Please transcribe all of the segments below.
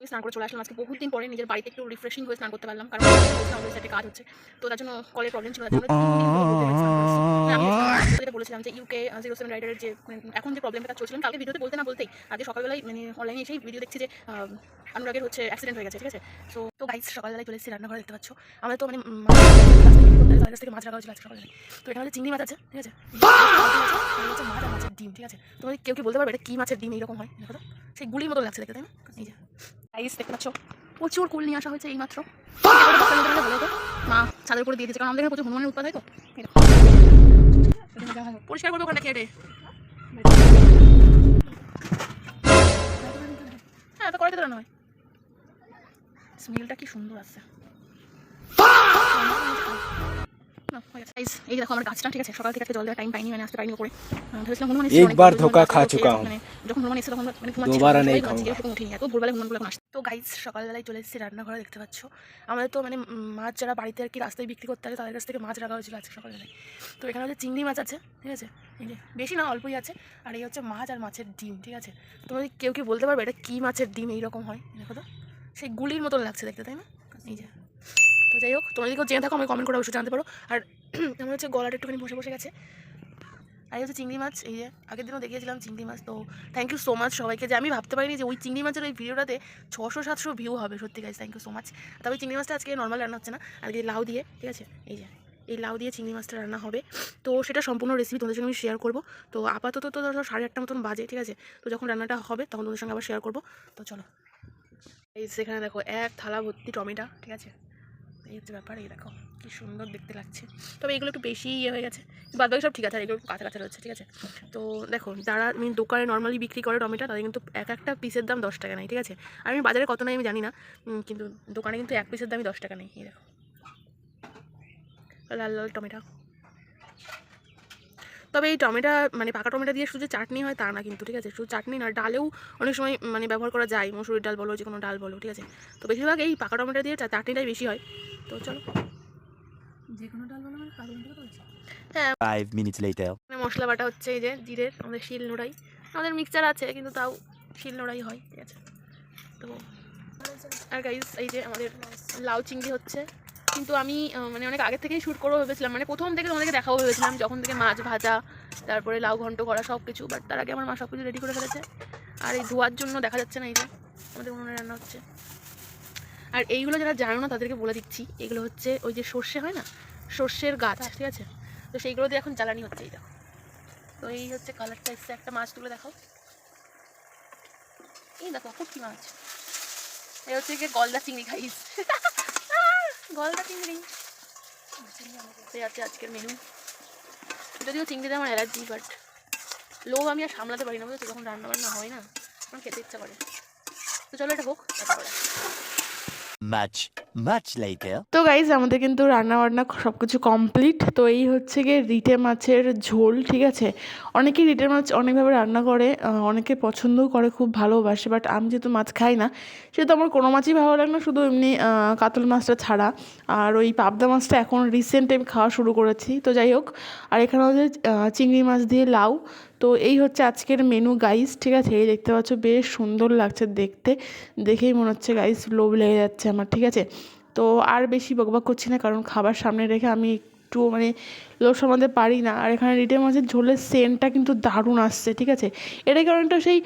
স্নান করে চলে আসলাম আজকে বহুত দিন পরে নিজের বাড়িতে একটু রিফ্রেশিং হয়ে স্নান করতে পারলাম কারণ আমাদের সাথে কাজ হচ্ছে। তো তার জন্য কলের প্রবলেম ছিল, তার জন্য 3 দিন হলো বলতে স্নান করেছি। আমি যেটা বলেছিলাম যে ইউকে 07 রাইডারের যে এখন যে প্রবলেমটা চলছিলাম কালকে ভিডিওতে বলতে না বলতেই আজকে সকালবেলায় অনলাইনে এসেই ভিডিও দেখছি যে অনুরাগের হচ্ছে অ্যাক্সিডেন্ট হয়ে গেছে। ঠিক আছে, তো গাইস সকালবেলায় চলে এসেছি রান্নাঘরে, দেখতে পাচ্ছ আমরা তো তাদের কাছ থেকে মাছ রাখা হয়েছিল আজকে সকালে। তো এখানে চিংড়ি মাছ আছে, ঠিক আছে, হচ্ছে মাছ আর মাছের ডিম। ঠিক আছে, তোমাদের কেউ কি বলতে পারবে এটা কি মাছের ডিম এইরকম হয়? দেখো তো সেই গুলির মতো লাগছে দেখতে, তাই না? এই যে গাইস দেখতে পাচ্ছ প্রচুর কুল নিয়ে আসা হয়েছে এই মাত্র। মা ছাদের উপরে দিয়ে দিয়েছে কারণ আমাদের এখানে প্রচুর হনুমানের উৎপাদ হয়। তো পরিষ্কার করবে ওখানটা খেয়ে। হ্যাঁ তো করাতে নয়, স্মেলটা কি সুন্দর আসছে। এই দেখো আমার গাছটা, ঠিক আছে, সকাল থেকে আজকে জল দেওয়ার টাইম পাইনি, আসতে পারিনি উপরে। ভেবেছিলাম হনুমান এসে एक बार धोखा खा चुका हूँ, যখন হনুমান এসে তখন মানে दोबारा नहीं खाऊंगा। উঠিনি, এত ভোরবেলা হনুমানগুলো এখন আসছে। তো গাইস সকালবেলায় চলে এসেছি রান্নাঘরে, দেখতে পাচ্ছ আমাদের তো মাছ যারা বাড়িতে আর কি রাস্তায় বিক্রি করতে আসে তাদের কাছ থেকে মাছ রাখা হয়েছিল আজকে সকালবেলায়। তো এখানে হচ্ছে চিংড়ি মাছ আছে, ঠিক আছে, এই যে বেশি না অল্পই আছে। আর এই হচ্ছে মাছ আর মাছের ডিম। ঠিক আছে, তোমাদের কেউ কি বলতে পারবে এটা কি মাছের ডিম এইরকম হয়? দেখো তো সেই গুলির মতন লাগছে দেখতে, তাই না? এই যে, তো যাই হোক, তোমরা যদি কেউ জেনে থাকো আমি কমেন্ট করে অবশ্যই জানতে পারো। আর আমার হচ্ছে গলাটা একটুখানি বসে গেছে। আর হচ্ছে চিংড়ি মাছ, এই যে আগের দিনও দেখিয়েছিলাম চিংড়ি মাছ। তো থ্যাংক ইউ সো মাচ সবাইকে, যে আমি ভাবতে পারিনি যে ওই চিংড়ি মাছের ওই ভিডিওটাতে 600-700 ভিউ হবে। সত্যি guys thank you so much. তবে চিংড়ি মাছটা আজকে নর্মাল রান্না হচ্ছে না, আজকে লাউ দিয়ে, ঠিক আছে, এই যে এই লাউ দিয়ে চিংড়ি মাছটা রান্না হবে। তো সেটা সম্পূর্ণ রেসিপি তোমাদের সঙ্গে আমি শেয়ার করবো। তো আপাতত তো ধরো 8:30 মতন বাজে, ঠিক আছে, তো যখন রান্নাটা হবে তখন তোমাদের সঙ্গে আবার শেয়ার করবো। তো চলো, এই সেখানে দেখো এক থালা ভর্তি টমেটো, ঠিক আছে, এই হচ্ছে ব্যাপার। এই দেখো কি সুন্দর দেখতে লাগছে, তবে এগুলো একটু বেশি হয়ে গেছে, বাদ বাকি সব ঠিক আছে, আর এগুলো কাঁচা কাঁচা রয়েছে। ঠিক আছে, তো দেখো যারা দোকানে নর্মালি বিক্রি করে টমেটো তাদের কিন্তু একটা পিসের দাম 10 টাকা নেই। ঠিক আছে, আর আমি বাজারে কত নেই আমি জানি না, কিন্তু দোকানে কিন্তু এক পিসের দামই 10 টাকা নেই। এই দেখো লাল লাল টমেটো। তবে এই টমেটো পাকা টমেটো দিয়ে শুধু চাটনি হয় তা না কিন্তু, ঠিক আছে, শুধু চাটনি না, ডালেও অনেক সময় ব্যবহার করা যায়, মসুরির ডাল বলো যে কোনো ডাল বলো। ঠিক আছে, তো বেশিরভাগ এই পাকা টমেটো দিয়ে চাটনিটাই বেশি হয়। তো চলো, যে কোনো ডাল বলো, হ্যাঁ। 5 minutes later. মশলা বাটা হচ্ছে, এই যে জিরের, আমাদের শিল নোড়াই, আমাদের মিক্সচার আছে কিন্তু তাও শিল নোড়াই হয়। ঠিক আছে, তো আর গাইস এই যে আমাদের লাউ চিংড়ি হচ্ছে, কিন্তু আমি অনেক আগে থেকেই শ্যুট করবো ভেবেছিলাম, প্রথম থেকে তোমাদেরকে দেখাবো ভেবেছিলাম, যখন থেকে মাছ ভাজা, তারপরে লাউ ঘন্ট করা সব কিছু। বাট তার আগে আমার মা সব কিছু রেডি করে ফেলেছে। আর এই ধোয়ার জন্য দেখা যাচ্ছে না, এই যে আমাদের উনুনে রান্না হচ্ছে। আর এইগুলো যারা জানো না তাদেরকে বলে দিচ্ছি, এগুলো হচ্ছে ওই যে সর্ষে হয় না, সর্ষের গাছ, ঠিক আছে, তো সেইগুলো দিয়ে এখন জ্বালানি হচ্ছে। এই দেখো, তো এই হচ্ছে কালারটা এসছে। একটা মাছ তুলে দেখো, এই দেখো পুঁটি মাছ, এই হচ্ছে গিয়ে গলদা চিংড়ি খাইস গলদা চিংড়ি। এই আছে আজকের মেনু। যদিও চিংড়িতে আমার অ্যালার্জি, বাট লোভ আমি আর সামলাতে পারি না, বুঝেছো, যখন রান্না বান্না হয় না আমার খেতে ইচ্ছা করে। তো চলো এটা হোক, তারপরে Much later. তো গাইজ আমাদের কিন্তু রান্না বান্না সব কিছু কমপ্লিট। তো এই হচ্ছে গিয়ে রিটে মাছের ঝোল। ঠিক আছে, অনেকেই রিটে মাছ অনেকভাবে রান্না করে, অনেকে পছন্দও করে, খুব ভালোবাসে। বাট আমি যেহেতু মাছ খাই না, সেহেতু আমার কোনো মাছই ভালো লাগে না, শুধু এমনি কাতল মাছটা ছাড়া। আর ওই পাবদা মাছটা এখন রিসেন্ট আমি খাওয়া শুরু করেছি। তো যাই হোক, আর এখানে হচ্ছে চিংড়ি মাছ দিয়ে লাউ। তো এই হচ্ছে আজকের মেনু গাইস। ঠিক আছে, এই দেখতে পাচ্ছ বেশ সুন্দর লাগছে দেখতে, দেখেই মনে হচ্ছে গাইস লোভ লেগে যাচ্ছে আমার। ঠিক আছে, তো আর বেশি বকবক করছি না, কারণ খাবার সামনে রেখে আমি একটু লোভ সামলাতে পারি না। আর এখানে রিটে মাছের ঝোলের সেন্টটা কিন্তু দারুণ আসছে। ঠিক আছে, এটাকে অনেকটা সেই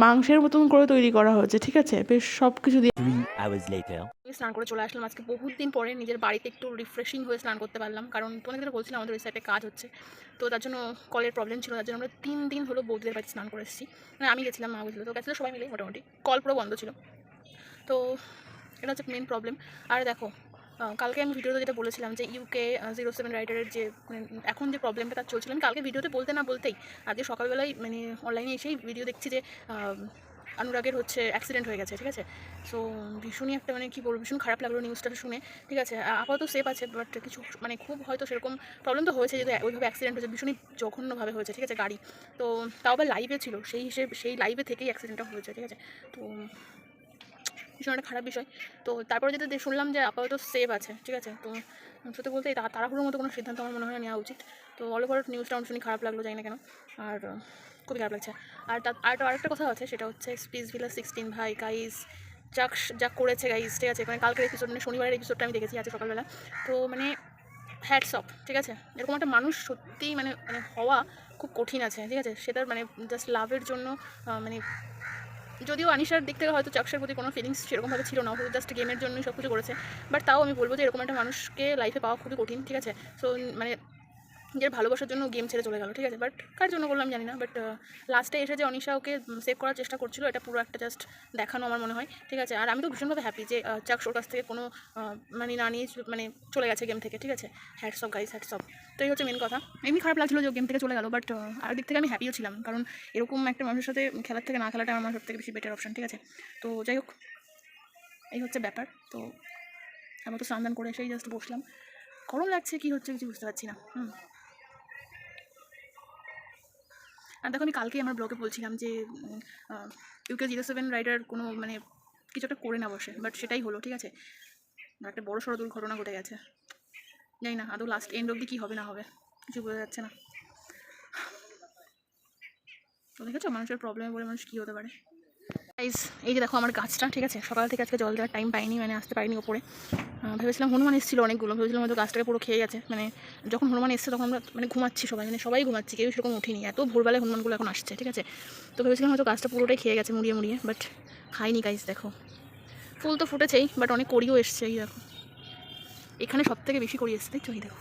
মাংসের মতন করে তৈরি করা হয়েছে। ঠিক আছে, বেশ সব কিছু দিয়ে। 3 hours later. আমি স্নান করে চলে আসলাম আজকে বহুত দিন পরে নিজের বাড়িতে একটু রিফ্রেশিং হয়ে স্নান করতে পারলাম, কারণ তোমাদের বলছিলাম আমাদের ওই সাইডে কাজ হচ্ছে। তো তার জন্য কলের প্রবলেম ছিল, তার জন্য আমরা 3 দিন হলো বৌদিদের বাড়িতে স্নান করে এসেছি। আমি গেছিলাম, মা গেছিলো, তো গেছিলো সবাই মিলে, মোটামুটি কল পুরো বন্ধ ছিল। তো এটা হচ্ছে মেন প্রবলেম। আর দেখো কালকে আমি ভিডিওতে যেটা বলেছিলাম যে ইউকে 07 রাইডারের যে এখন যে প্রবলেমটা তার চলছিল, আমি কালকে ভিডিওতে বলতে না বলতেই আজকে সকালবেলায় অনলাইনে এসেই ভিডিও দেখছি যে অনুরাগের হচ্ছে অ্যাক্সিডেন্ট হয়ে গেছে। ঠিক আছে, সো ভীষণই একটা কী বলবো, ভীষণ খারাপ লাগলো নিউজটা শুনে। ঠিক আছে, আপাতত সেফ আছে, বাট কিছু খুব হয়তো সেরকম প্রবলেম তো হয়েছে, যেহেতু ওইভাবে অ্যাক্সিডেন্ট হয়েছে, ভীষণই জঘন্যভাবে হয়েছে। ঠিক আছে, গাড়ি তো তাও আবার লাইভে ছিল, সেই লাইভে থেকেই অ্যাক্সিডেন্টটা হয়েছে। ঠিক আছে, তো ভীষণ একটা খারাপ বিষয়। তো তারপরে যেটা শুনলাম যে আপাতত সেভ আছে। ঠিক আছে, তো সত্যি বলতে তাড়াহুড়োর মতো কোনো সিদ্ধান্ত আমার মনে হয় নেওয়া উচিত। তো অল ওভার নিউজটা আমার শুনে খারাপ লাগলো, জানি না কেন, আর খুবই খারাপ লাগছে। আর আরেকটা কথা আছে, সেটা হচ্ছে স্পিসভিলা 16 ভাই গাইস, চাক্স যা করেছে গাইজ, ঠিক আছে, মানে কালকের এপিসোড মানে শনিবারের এপিসোডটা আমি দেখেছি আজকে সকালবেলা। তো মানে হ্যাটস অফ, ঠিক আছে, এরকম একটা মানুষ সত্যিই মানে মানে হওয়া খুব কঠিন আছে, ঠিক আছে, সেটার মানে জাস্ট লাভের জন্য মানে যদিও আনিশার দিক থেকে হয়তো চাক্সের প্রতি কোনো ফিলিংস সেরকমভাবে ছিল না, হয়তো জাস্ট গেমের জন্যই সব কিছু করেছে, বাট তাও আমি বলবো যে এরকম একটা মানুষকে লাইফে পাওয়া খুবই কঠিন, ঠিক আছে। সো মানে নিজের ভালোবাসার জন্য গেম ছেড়ে চলে গেল, ঠিক আছে, বাট কার জন্য করলাম জানি না, বাট লাস্টে এসে যে অনিশা ওকে সেভ করার চেষ্টা করছিল এটা পুরো একটা জাস্ট দেখানো আমার মনে হয়, ঠিক আছে। আর আমি তো ভীষণভাবে হ্যাপি যে চাক্স ওর কাছ থেকে কোনো মানে না নিয়ে মানে চলে গেছে গেম থেকে, ঠিক আছে, hats off guys, hats off. তো এই হচ্ছে মেন কথা। এমনি খারাপ লাগছিলো যে গেম থেকে চলে গেল, বাট আর দিক থেকে আমি হ্যাপিও ছিলাম, কারণ এরকম একটা মানুষের সাথে খেলার থেকে না খেলাটা আমার সব থেকে বেশি বেটার অপশন, ঠিক আছে। তো যাই হোক, এই হচ্ছে ব্যাপার। তো আবার তো স্নান করে এসেই জাস্ট বসলাম, গরম লাগছে কি হচ্ছে কিছু বুঝতে পারছি না। আর দেখো, আমি কালকেই আমার ব্লগে বলছিলাম যে UK07 রাইডার কোনো মানে কিছু একটা করে না বসে, বাট সেটাই হলো, ঠিক আছে, একটা বড় সড়ো দুর্ঘটনা ঘটে গেছে। জানি না আদৌ লাস্ট এন্ড অবধি কী হবে না হবে, কিছু বোঝা যাচ্ছে না। তো দেখেছো মানুষের প্রবলেমে বলে মানুষ কী হতে পারে। গাইস, এই যে দেখো আমার গাছটা, ঠিক আছে, সকাল থেকে আজকে জল দেওয়ার টাইম পাইনি, মানে আসতে পারিনি ওপরে। ভেবেছিলাম হনুমান এসেছিলো অনেকগুলো, ভেবেছিলাম হয়তো গাছটাকে পুরো খেয়ে গেছে, মানে যখন হনুমান এসছে তখন আমরা মানে ঘুমাচ্ছি সবাই, মানে সবাই ঘুমাচ্ছি, কেউ সেরকম উঠিনি, এত ভোরবেলায় হনুমানগুলো এখন আসছে, ঠিক আছে। তো ভেবেছিলাম হয়তো গাছটা পুরোটাই খেয়ে গেছে মুড়িয়ে মুড়িয়ে, বাট খাইনি গাইস। দেখো ফুল তো ফুটেছেই, বাট অনেক কড়িও এসছে, এই দেখো এখানে সব থেকে বেশি কড়ি এসছে, দেখছো, এই দেখো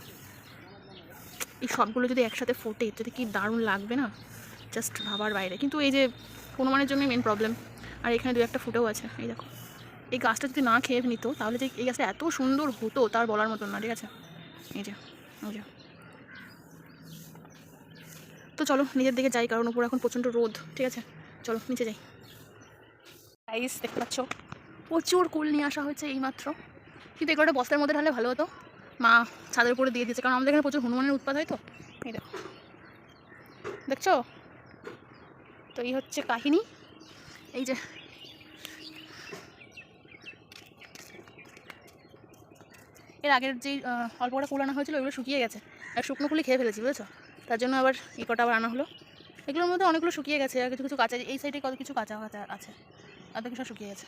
এই সবগুলো যদি একসাথে ফোটে যদি কি দারুণ লাগবে না, জাস্ট ভাবার বাইরে। কিন্তু এই যে হনুমানের জন্যই মেন প্রবলেম, আর এখানে দু একটা ফুটেও আছে, এই দেখো। এই গাছটা যদি না খেয়ে নিত তাহলে যে এই গাছটা এত সুন্দর হতো তার বলার মতন না, ঠিক আছে। এই যে তো চলো নিজের দিকে যাই, কারণ উপরে এখন প্রচণ্ড রোদ, ঠিক আছে, চলো নিচে যাই। গাইস দেখতে পাচ্ছ প্রচুর কুল নিয়ে আসা হয়েছে এইমাত্র, কিন্তু এগুলোটা বস্তার মধ্যে ঢালে ভালো হতো, মা ছাদের উপরে দিয়ে দিয়েছে, কারণ আমাদের এখানে প্রচুর হনুমানের উৎপাত হয়। তো এই দেখো, দেখছো, তো এই হচ্ছে কাহিনী। এই যে এর আগের যেই অল্প কটা কুল আনা হয়েছিল ওইগুলো শুকিয়ে গেছে, আর শুকনো কুলি খেয়ে ফেলেছি, বুঝেছো, তার জন্য আবার এই কটা আবার আনা হলো। এগুলোর মধ্যে অনেকগুলো শুকিয়ে গেছে, আর কিছু কিছু কাঁচা, এই সাইডে কত কিছু কাঁচা কাঁচা আছে, আর কিছু সব শুকিয়ে গেছে।